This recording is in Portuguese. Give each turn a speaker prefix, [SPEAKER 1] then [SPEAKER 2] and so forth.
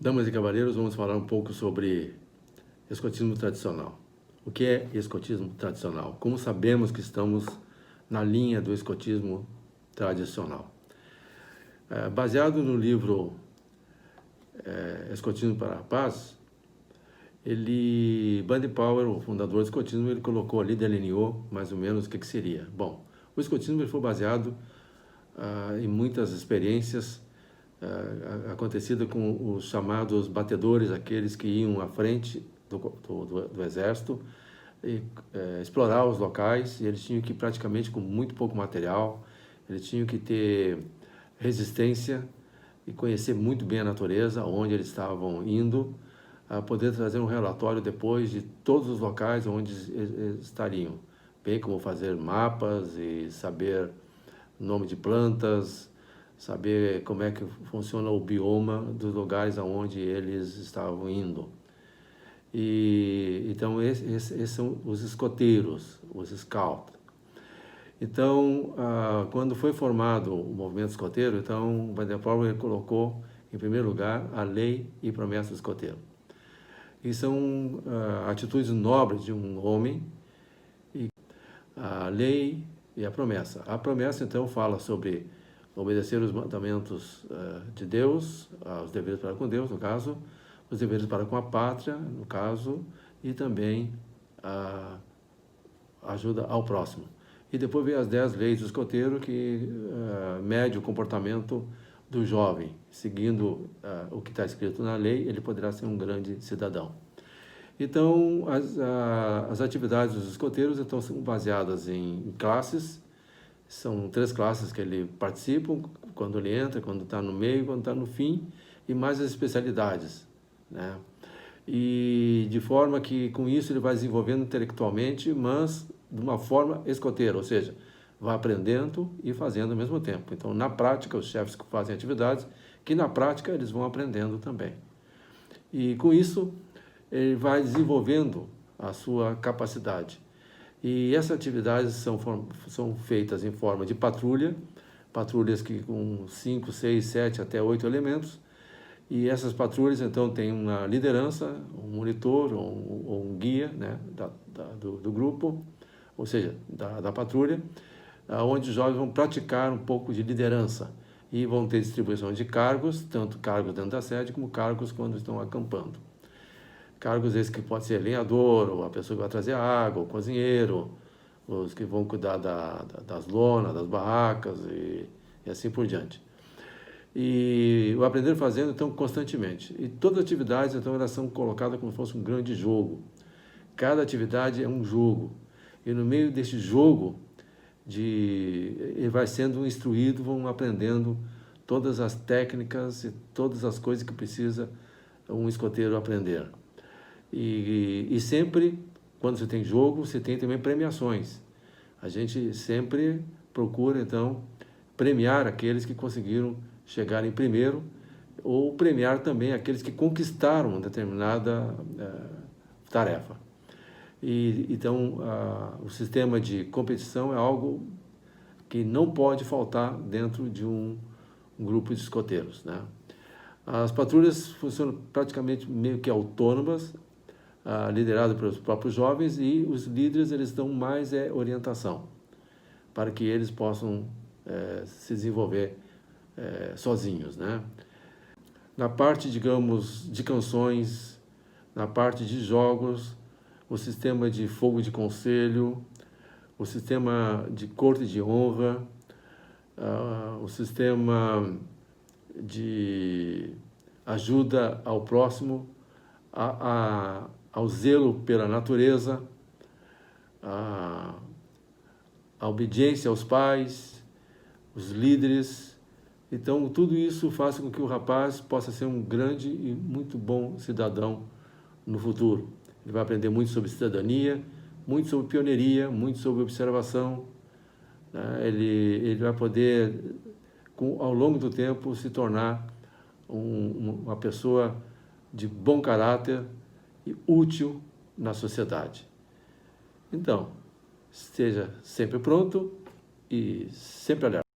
[SPEAKER 1] Damas e cavalheiros, vamos falar um pouco sobre escotismo tradicional. O que é escotismo tradicional? Como sabemos que estamos na linha do escotismo tradicional? Baseado no livro Escotismo para a Paz, Baden-Powell, o fundador do escotismo, ele colocou ali, delineou mais ou menos o que seria. Bom, o escotismo ele foi baseado em muitas experiências acontecidas com os chamados batedores, aqueles que iam à frente do exército e explorar os locais, e eles tinham que praticamente com muito pouco material, eles tinham que ter resistência e conhecer muito bem a natureza, onde eles estavam indo, a poder trazer um relatório depois de todos os locais onde eles estariam, bem como fazer mapas e saber nome de plantas, saber como é que funciona o bioma dos lugares aonde eles estavam indo. Então, esses são os escoteiros, os scouts. Então, quando foi formado o movimento escoteiro, então, Baden-Powell colocou, em primeiro lugar, a lei e promessa do escoteiro. E são atitudes nobres de um homem, e a lei e a promessa. A promessa, então, fala sobre obedecer os mandamentos de Deus, os deveres para com Deus, no caso, os deveres para com a pátria, no caso, e também a ajuda ao próximo. E depois vem as 10 leis do escoteiro, que mede o comportamento do jovem. Seguindo o que está escrito na lei, ele poderá ser um grande cidadão. Então, as atividades dos escoteiros então, são baseadas em classes. São 3 classes que ele participa, quando ele entra, quando está no meio, quando está no fim, e mais as especialidades, né? E de forma que com isso ele vai desenvolvendo intelectualmente, mas de uma forma escoteira, ou seja, vai aprendendo e fazendo ao mesmo tempo. Então, na prática, os chefes que fazem atividades, que na prática eles vão aprendendo também. E com isso, ele vai desenvolvendo a sua capacidade. E essas atividades são feitas em forma de patrulhas que com 5, 6, 7 até 8 elementos. E essas patrulhas, então, têm uma liderança, um monitor ou um guia, né, do grupo, ou seja, da patrulha, onde os jovens vão praticar um pouco de liderança e vão ter distribuição de cargos, tanto cargos dentro da sede como cargos quando estão acampando. Cargos esses que pode ser lenhador, ou a pessoa que vai trazer água, ou cozinheiro, os que vão cuidar das lonas, das barracas e assim por diante. E o aprender fazendo, então, constantemente. E todas as atividades, então, elas são colocadas como se fosse um grande jogo. Cada atividade é um jogo. E no meio desse jogo, ele vai sendo instruído, vão aprendendo todas as técnicas e todas as coisas que precisa um escoteiro aprender. E sempre, quando você tem jogo, você tem também premiações. A gente sempre procura, então, premiar aqueles que conseguiram chegar em primeiro, ou premiar também aqueles que conquistaram uma determinada tarefa. Então, o sistema de competição é algo que não pode faltar dentro de um grupo de escoteiros, né? As patrulhas funcionam praticamente meio que autônomas, lideradas pelos próprios jovens, e os líderes eles dão mais orientação para que eles possam se desenvolver sozinhos, né? Na parte, digamos, de canções, na parte de jogos, o sistema de fogo de conselho, o sistema de corte de honra, o sistema de ajuda ao próximo, ao zelo pela natureza, a obediência aos pais, os líderes. Então, tudo isso faz com que o rapaz possa ser um grande e muito bom cidadão no futuro. Ele vai aprender muito sobre cidadania, muito sobre pioneiria, muito sobre observação, né? Ele vai poder, ao longo do tempo, se tornar uma pessoa de bom caráter e útil na sociedade. Então, esteja sempre pronto e sempre alerta.